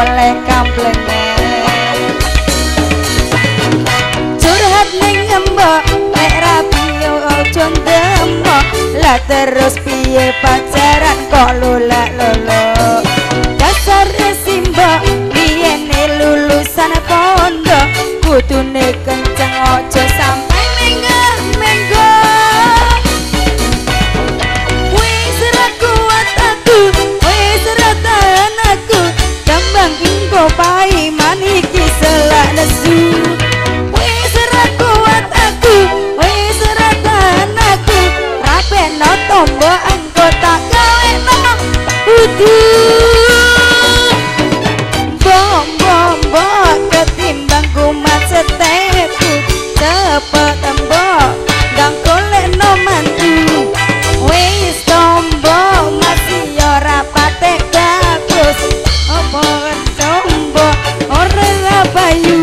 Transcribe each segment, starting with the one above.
oleh kamplenge curhat ning mbok lek rapi ojo ndemok lah terus piye pacaran kok lolak-lolo dasar simbok biyene lulusan pondok kudune kenceng ojo sampai menggah-menggah wis ra kuat aku wis ra tahan aku kembang ingko pai maniki selak nesu wis ra kuat aku wis ra tahan aku rapeno tombo engko tak gaweno kudu bom ketimbang kumat seteku cepet embok gang kolekno mantu wis tombo masih ora patek bagus opo tombo ora payu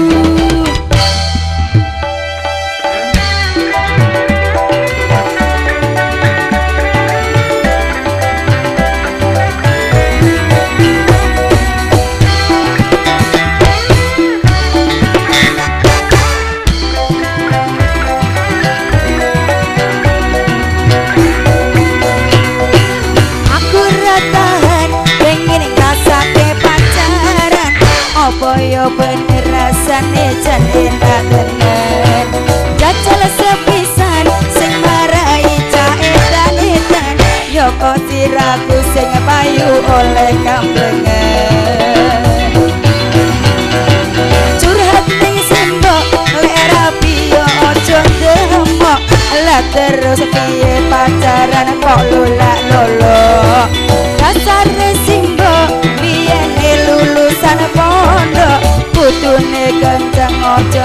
boyo bener rasane jan enak tenan jajal sepisan sing marai cah edan-edan yo kok siraku sing payu oleh kamplengen curhat ning simbok lek rapi yo ojo demok lah terus piye pacaran kok lolak-lolo dasar simbok biyene lulusan pondok kudune kenceng ojo